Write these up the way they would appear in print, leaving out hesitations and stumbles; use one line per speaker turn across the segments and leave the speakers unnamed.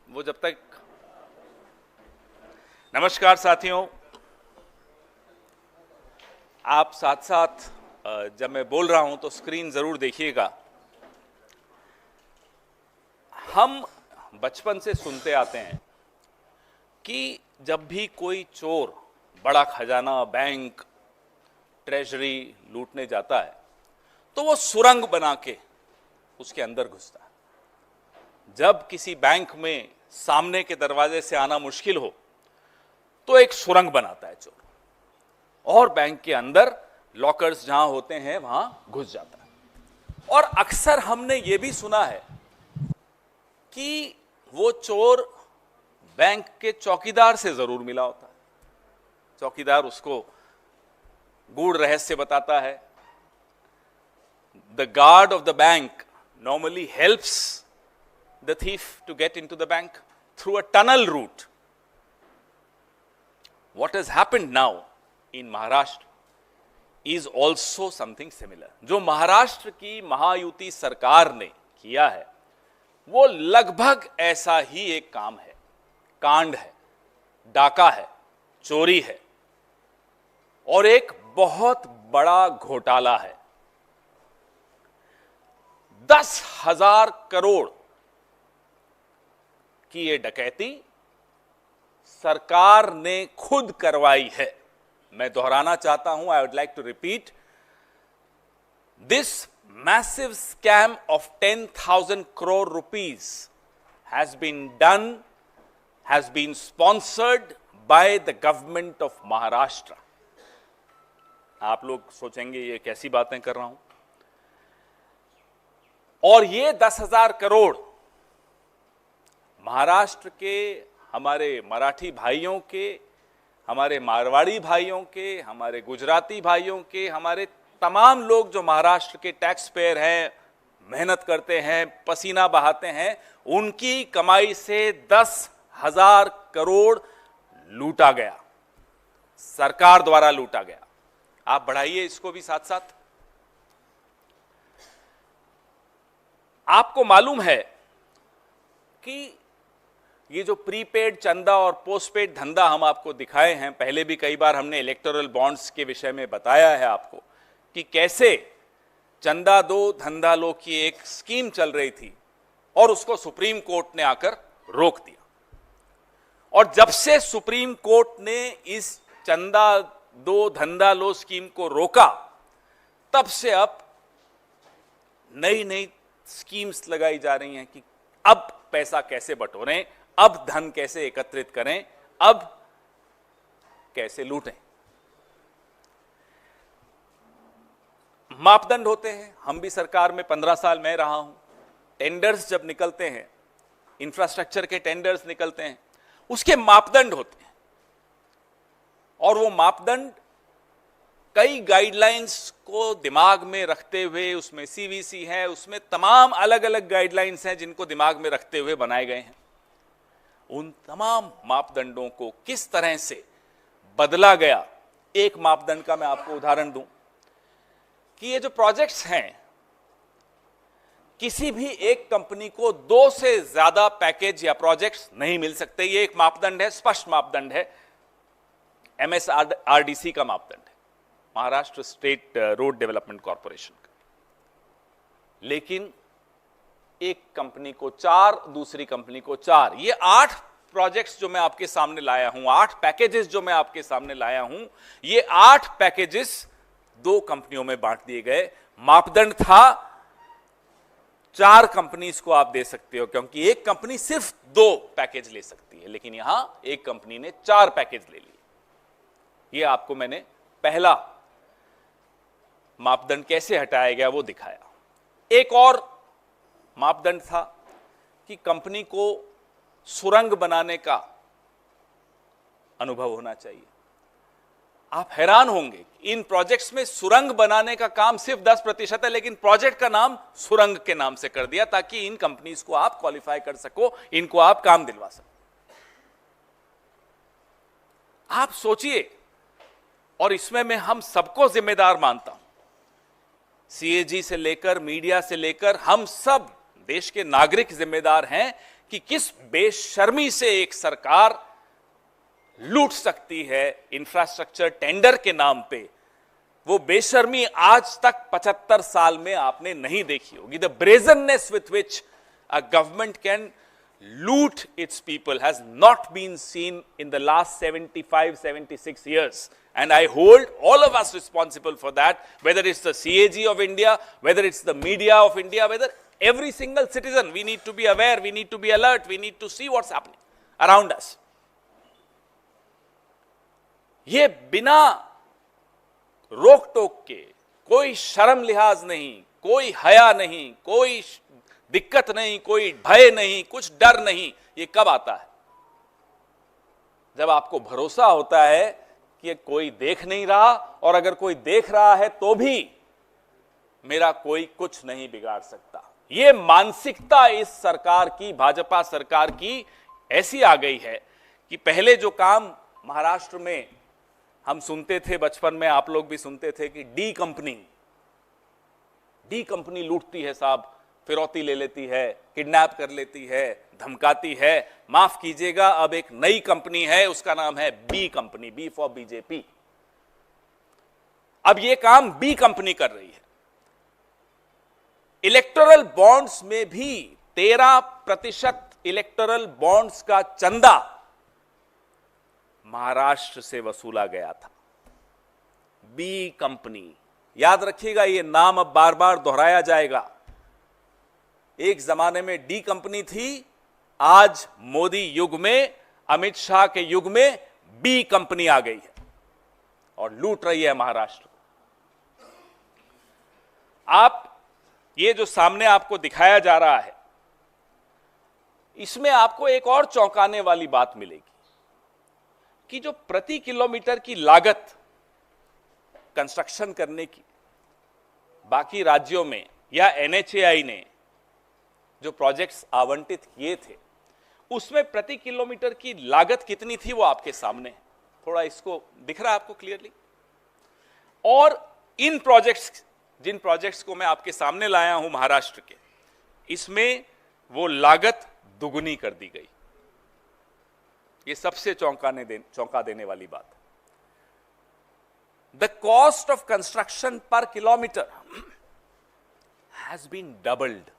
वो जब तक। नमस्कार साथियों, आप साथ साथ जब मैं बोल रहा हूं तो स्क्रीन जरूर देखिएगा। हम बचपन से सुनते आते हैं कि जब भी कोई चोर बड़ा खजाना, बैंक, ट्रेजरी लूटने जाता है तो वो सुरंग बना के उसके अंदर घुसता है। जब किसी बैंक में सामने के दरवाजे से आना मुश्किल हो तो एक सुरंग बनाता है चोर, और बैंक के अंदर लॉकर्स जहां होते हैं वहां घुस जाता है। और अक्सर हमने ये भी सुना है कि वो चोर बैंक के चौकीदार से जरूर मिला होता है। चौकीदार उसको गूढ़ रहस्य बताता है। The guard of the bank normally helps the thief to get into the bank through a tunnel route. What has happened now in Maharashtra is also something similar. जो महाराष्ट्र की महायुति सरकार ने किया है वो लगभग ऐसा ही एक काम है, कांड है, डाका है, चोरी है और एक बहुत बड़ा घोटाला है। 10,000 करोड़ की ये डकैती सरकार ने खुद करवाई है। मैं दोहराना चाहता हूं, I would like to repeat, this massive scam of 10,000 crore rupees has been sponsored by the government of Maharashtra. आप लोग सोचेंगे ये कैसी बातें कर रहा हूं, और ये 10,000 करोड़ महाराष्ट्र के हमारे मराठी भाइयों के, हमारे मारवाड़ी भाइयों के, हमारे गुजराती भाइयों के, हमारे तमाम लोग जो महाराष्ट्र के टैक्स पेयर हैं, मेहनत करते हैं, पसीना बहाते हैं, उनकी कमाई से 10,000 करोड़ लूटा गया, सरकार द्वारा लूटा गया। आप बढ़ाइए इसको भी साथ साथ। आपको मालूम है कि ये जो प्रीपेड चंदा और पोस्टपेड धंधा हम आपको दिखाए हैं, पहले भी कई बार हमने इलेक्टोरल बॉन्ड्स के विषय में बताया है आपको कि कैसे चंदा दो धंधा लो की एक स्कीम चल रही थी और उसको सुप्रीम कोर्ट ने आकर रोक दिया। और जब से सुप्रीम कोर्ट ने इस चंदा दो धंधा लो स्कीम को रोका, तब से अब नई नई स्कीम्स लगाई जा रही हैं कि अब पैसा कैसे बटोरें, अब धन कैसे एकत्रित करें, अब कैसे लूटें। मापदंड होते हैं। हम भी सरकार में 15 साल मैं रहा हूं। टेंडर्स जब निकलते हैं, इंफ्रास्ट्रक्चर के टेंडर्स निकलते हैं, उसके मापदंड होते हैं, और वो मापदंड कई गाइडलाइंस को दिमाग में रखते हुए, उसमें सीवीसी है, उसमें तमाम अलग अलग गाइडलाइंस हैं जिनको दिमाग में रखते हुए बनाए गए हैं। उन तमाम मापदंडों को किस तरह से बदला गया, एक मापदंड का मैं आपको उदाहरण दूं कि ये जो प्रोजेक्ट्स हैं, किसी भी एक कंपनी को 2 से ज्यादा पैकेज या प्रोजेक्ट्स नहीं मिल सकते। ये एक मापदंड है, स्पष्ट मापदंड है, MSRDC का मापदंड है, Maharashtra state road development corporation का। लेकिन एक कंपनी को 4, दूसरी कंपनी को 4। ये 8 प्रोजेक्ट्स जो मैं आपके सामने लाया हूं, 8 पैकेजेस जो मैं आपके सामने लाया हूं, ये 8 पैकेजेस 2 कंपनियों में बांट दिए गए। मापदंड था 4 कंपनीज को आप दे सकते हो, क्योंकि एक कंपनी सिर्फ 2 पैकेज ले सकती है, लेकिन यहां एक कंपनी ने 4 पैकेज ले लिए। ये आपको मैंने पहला मापदंड कैसे हटाया गया वो दिखाया। एक और मापदंड था कि कंपनी को सुरंग बनाने का अनुभव होना चाहिए। आप हैरान होंगे, इन प्रोजेक्ट्स में सुरंग बनाने का काम सिर्फ 10% है, लेकिन प्रोजेक्ट का नाम सुरंग के नाम से कर दिया ताकि इन कंपनीज को आप क्वालिफाई कर सको, इनको आप काम दिलवा सको। आप सोचिए, और इसमें मैं हम सबको जिम्मेदार मानता हूं, सीएजी से लेकर मीडिया से लेकर हम सब देश के नागरिक जिम्मेदार हैं कि किस बेशर्मी से एक सरकार लूट सकती है इंफ्रास्ट्रक्चर टेंडर के नाम पे। वो बेशर्मी आज तक 75 साल में आपने नहीं देखी होगी। The brazenness with which a government can loot its people has not been seen in the last 75-76 years, and I hold all of us responsible for that, whether it's the CAG of India, whether it's the media of India, whether every single citizen. We need to be aware, we need to be alert, we need to see what's happening around us. ये बिना रोक टोक के, कोई शर्म लिहाज नहीं, कोई हया नहीं, कोई दिक्कत नहीं, कोई भय नहीं, कुछ डर नहीं, ये कब आता है? जब आपको भरोसा होता है कि कोई देख नहीं रहा, और अगर कोई देख रहा है तो भी मेरा कोई कुछ नहीं बिगाड़ सकता। ये मानसिकता इस सरकार की, भाजपा सरकार की ऐसी आ गई है कि पहले जो काम महाराष्ट्र में हम सुनते थे, बचपन में आप लोग भी सुनते थे कि डी कंपनी लूटती है साहब, फिरौती ले लेती है, किडनैप कर लेती है, धमकाती है। माफ कीजिएगा, अब एक नई कंपनी है, उसका नाम है B company, B for BJP. अब ये काम बी कंपनी कर रही है। इलेक्टोरल बॉन्ड्स में भी 13% इलेक्टोरल बॉन्ड्स का चंदा महाराष्ट्र से वसूला गया था। बी कंपनी, याद रखिएगा, ये नाम अब बार बार दोहराया जाएगा। एक जमाने में डी कंपनी थी, आज मोदी युग में, अमित शाह के युग में बी कंपनी आ गई है और लूट रही है महाराष्ट्र। आप ये जो सामने आपको दिखाया जा रहा है, इसमें आपको एक और चौंकाने वाली बात मिलेगी कि जो प्रति किलोमीटर की लागत कंस्ट्रक्शन करने की बाकी राज्यों में या एनएचएआई ने जो प्रोजेक्ट्स आवंटित किए थे, उसमें प्रति किलोमीटर की लागत कितनी थी वो आपके सामने है। थोड़ा इसको दिख रहा है आपको क्लियरली? और इन प्रोजेक्ट्स, जिन प्रोजेक्ट्स को मैं आपके सामने लाया हूं महाराष्ट्र के, इसमें वो लागत दुगुनी कर दी गई। ये सबसे चौंका देने वाली बात। The cost of construction per kilometre has been doubled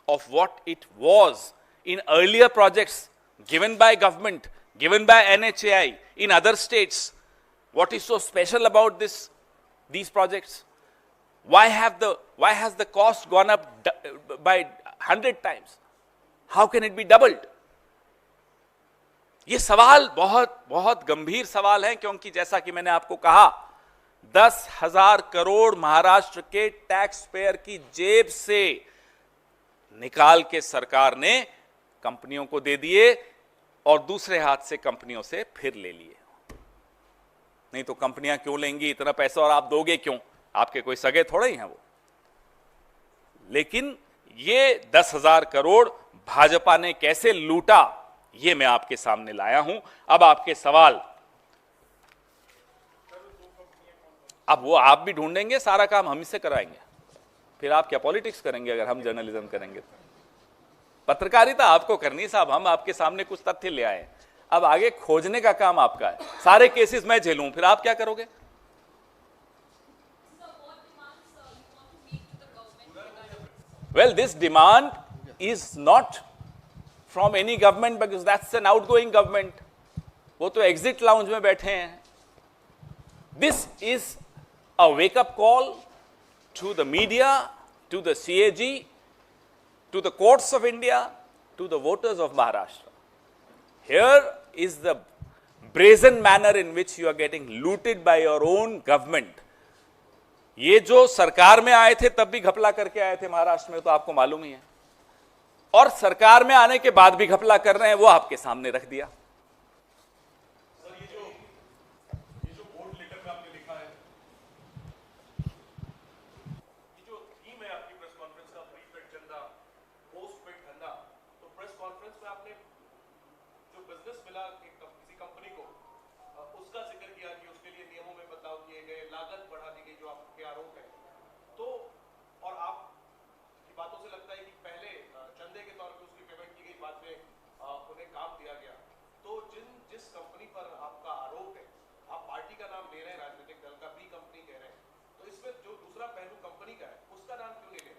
of what it was in earlier projects given by government, given by NHAI in other states. What is so special about these projects? Why has the cost gone up by 100 times? How can it be doubled? ये सवाल बहुत गंभीर सवाल है, क्योंकि जैसा कि मैंने आपको कहा, 10,000 करोड़ महाराष्ट्र के टैक्स पेयर की जेब से निकाल के सरकार ने कंपनियों को दे दिए और दूसरे हाथ से कंपनियों से फिर ले लिए। नहीं तो कंपनियां क्यों लेंगी इतना पैसा, और आप दोगे क्यों? आपके कोई सगे थोड़े ही हैं वो। लेकिन ये 10,000 करोड़ भाजपा ने कैसे लूटा, ये मैं आपके सामने लाया हूं। अब आपके सवाल, अब वो आप भी ढूंढेंगे, सारा काम हम इससे कराएंगे, फिर आप क्या पॉलिटिक्स करेंगे अगर हम जर्नलिज्म करेंगे तो? पत्रकारिता आपको करनी साहब, हम आपके सामने कुछ तथ्य ले आए, अब आगे खोजने का काम आपका है। सारे केसेस मैं झेलूं, फिर आप क्या करोगे? Well, this demand is not from any government, because that's an outgoing government. वो तो एग्जिट लाउंज में बैठे हैं। This is a wake up call to the media, to the CAG, to the courts of India, to the voters of Maharashtra. Here is the brazen manner in which you are getting looted by your own government. ये जो सरकार में आए थे तब भी घपला करके आए थे महाराष्ट्र में, तो आपको मालूम ही है, और सरकार में आने के बाद भी घपला कर रहे हैं, वो आपके सामने रख दिया।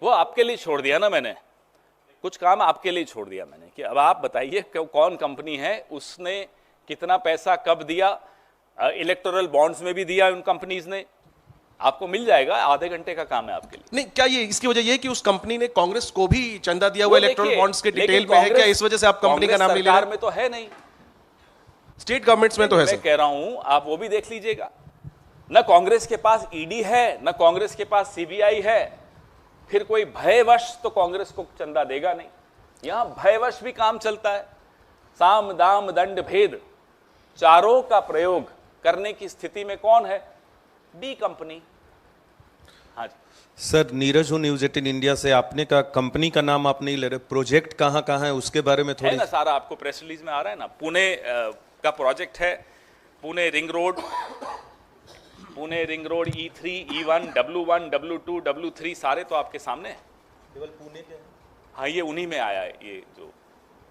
वो आपके लिए छोड़ दिया ना मैंने, कुछ काम आपके लिए छोड़ दिया मैंने कि अब आप बताइए कौन कंपनी है, उसने कितना पैसा कब दिया, इलेक्टोरल बॉन्ड्स में भी दिया उन कंपनीज ने, आपको मिल जाएगा, आधे घंटे का काम है आपके लिए।
नहीं, क्या ये इसकी वजह ये कि उस कंपनी ने कांग्रेस को भी चंदा दिया हुआ
वो
इलेक्टोरल
देखिए,
बॉन्ड्स के
लेकिन
डिटेल में है क्या, इस वजह से आप कंपनी का नाम नहीं ले
सरकार
रहे?
में तो है नहीं,
स्टेट गवर्नमेंट्स में तो है
मैं
सर।
कह रहा हूं आप वो भी देख लीजिएगा, ना कांग्रेस के पास ईडी है, ना कांग्रेस के पास सीबीआई है, फिर कोई भयवश तो कांग्रेस को चंदा देगा नहीं। यहां भयवश भी काम चलता है, साम दाम दंड भेद चारों का प्रयोग करने की स्थिति में कौन है? D company. हाँ जी
सर, नीरज हूँ न्यूज 18 इंडिया से। आपने कहा कंपनी का नाम आप नहीं ले रहे, प्रोजेक्ट कहाँ कहाँ है उसके बारे में
है
थोड़ी।
ना, सारा आपको प्रेस रिलीज में आ रहा है ना। पुणे का प्रोजेक्ट है, Pune ring road, Pune ring road E3, E1, W1, W2, W3 सारे तो आपके सामने हैं।
केवल पुणे के हैं?
हाँ, ये उन्हीं में आया है। ये जो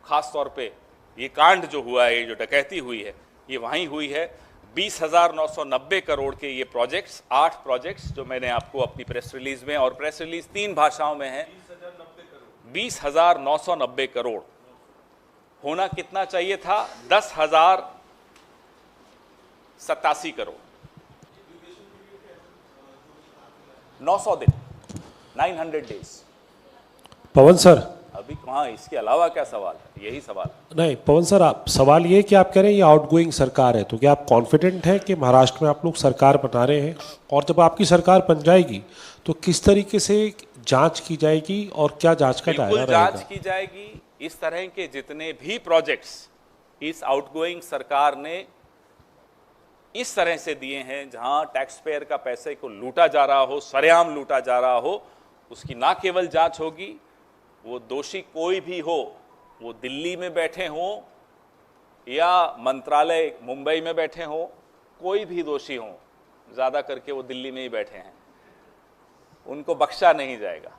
खास तौर पे ये कांड जो हुआ है, ये जो डकैती हुई है, ये वहीं हुई है। 20,990 करोड़ के ये प्रोजेक्ट्स, 8 प्रोजेक्ट्स जो मैंने आपको अपनी प्रेस रिलीज में, और प्रेस रिलीज 3 भाषाओं में है। 20,990 करोड़ होना कितना चाहिए था? 10,087 करोड़। 900 दिन, 900 डेज।
पवन सर,
अभी कहाँ, इसके अलावा क्या सवाल है? यही सवाल है।
नहीं पवन सर, आप सवाल ये कि आप कह रहे हैं ये आउटगोइंग सरकार है, तो क्या आप कॉन्फिडेंट हैं कि महाराष्ट्र में आप लोग सरकार बना रहे हैं, और जब आपकी सरकार बन जाएगी तो किस तरीके से जांच की जाएगी और क्या जांच का दायरा
बिल्कुल
रहेगा?
जांच की जाएगी। इस तरह के जितने भी प्रोजेक्ट्स इस आउटगोइंग सरकार ने इस तरह से दिए हैं, जहां टैक्स पेयर का पैसे को लूटा जा रहा हो, सरेआम लूटा जा रहा हो, उसकी ना केवल जांच होगी, वो दोषी कोई भी हो, वो दिल्ली में बैठे हों या मंत्रालय मुंबई में बैठे हों, कोई भी दोषी हो, ज़्यादा करके वो दिल्ली में ही बैठे हैं, उनको बख्शा नहीं जाएगा।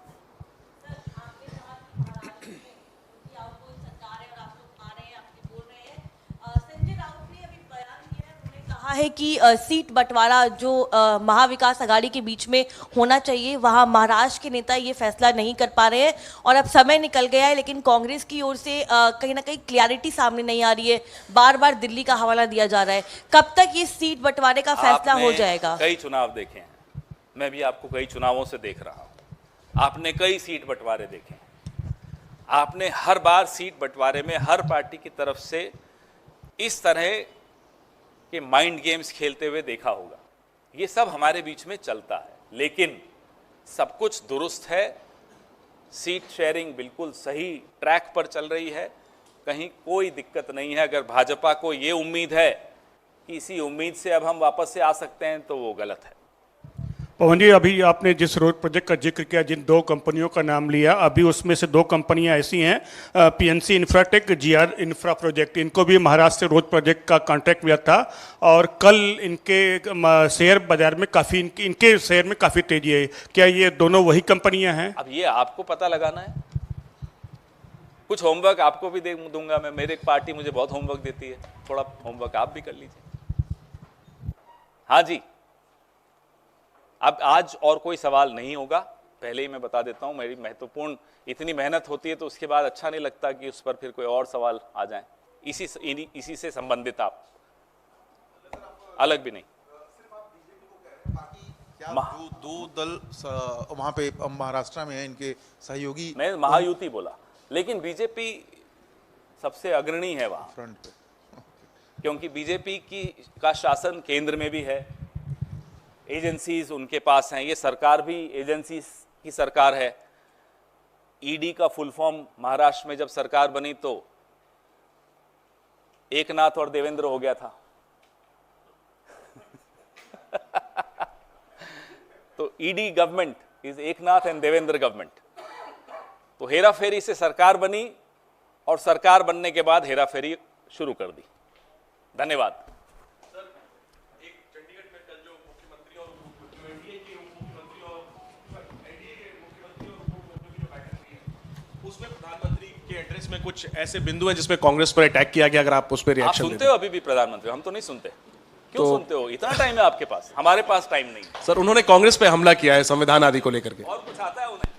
कहा है कि सीट बंटवारा जो महाविकास आघाड़ी के बीच में होना चाहिए, वहां महाराष्ट्र के नेता ये फैसला नहीं कर पा रहे हैं, और अब समय निकल गया है, लेकिन कांग्रेस की ओर से कहीं ना कहीं क्लैरिटी सामने नहीं आ रही है, बार बार दिल्ली का हवाला दिया जा रहा है। कब तक ये सीट बंटवारे का फैसला हो जाएगा?
कई चुनाव देखे हैं, मैं भी आपको कई चुनावों से देख रहा हूं, आपने कई सीट बंटवारे देखे हैं, आपने हर बार सीट बंटवारे में हर पार्टी की तरफ से इस तरह कि माइंड गेम्स खेलते हुए देखा होगा। ये सब हमारे बीच में चलता है, लेकिन सब कुछ दुरुस्त है, सीट शेयरिंग बिल्कुल सही ट्रैक पर चल रही है, कहीं कोई दिक्कत नहीं है। अगर भाजपा को ये उम्मीद है कि इसी उम्मीद से अब हम वापस से आ सकते हैं, तो वो गलत है।
पवन जी, अभी आपने जिस रोड प्रोजेक्ट का जिक्र किया, जिन 2 कंपनियों का नाम लिया, अभी उसमें से 2 कंपनियां ऐसी हैं, PNC Infratech, GR infra project, इनको भी महाराष्ट्र से रोड प्रोजेक्ट का कॉन्ट्रैक्ट मिला था, और कल इनके शेयर बाजार में काफ़ी इनके शेयर में काफ़ी तेजी है। क्या ये दोनों वही कंपनियां हैं?
अब ये आपको पता लगाना है, कुछ होमवर्क आपको भी दे दूंगा मैं, मेरी पार्टी मुझे बहुत होमवर्क देती है, थोड़ा होमवर्क आप भी कर लीजिए। हाँ जी, अब आज और कोई सवाल नहीं होगा, पहले ही मैं बता देता हूं। मेरी महत्वपूर्ण इतनी मेहनत होती है तो उसके बाद अच्छा नहीं लगता कि उस पर फिर कोई और सवाल आ जाए, इसी से संबंधित आप अलग भी नहीं।
दो दल वहां पे महाराष्ट्र में है, इनके सहयोगी।
मैं महायुति बोला, लेकिन बीजेपी सबसे अग्रणी है वहां
फ्रंट पे,
क्योंकि बीजेपी का शासन केंद्र में भी है, एजेंसीज उनके पास हैं, ये सरकार भी एजेंसीज की सरकार है। ईडी का फुल फॉर्म महाराष्ट्र में जब सरकार बनी तो एकनाथ और देवेंद्र हो गया था तो ED government is Eknath and Devendra government. तो हेरा फेरी से सरकार बनी, और सरकार बनने के बाद हेरा फेरी शुरू कर दी। धन्यवाद।
उसमें प्रधानमंत्री के एड्रेस में कुछ ऐसे बिंदु है जिसमें कांग्रेस पर अटैक किया गया, अगर आप उस पर
आप
रिएक्शन
सुनते हो अभी भी प्रधानमंत्री? हम तो नहीं सुनते। क्यों सुनते हो? इतना टाइम है आपके पास, हमारे पास टाइम नहीं।
सर, उन्होंने कांग्रेस पे हमला किया है संविधान आदि को लेकर के।
और कुछ आता है उन्हें?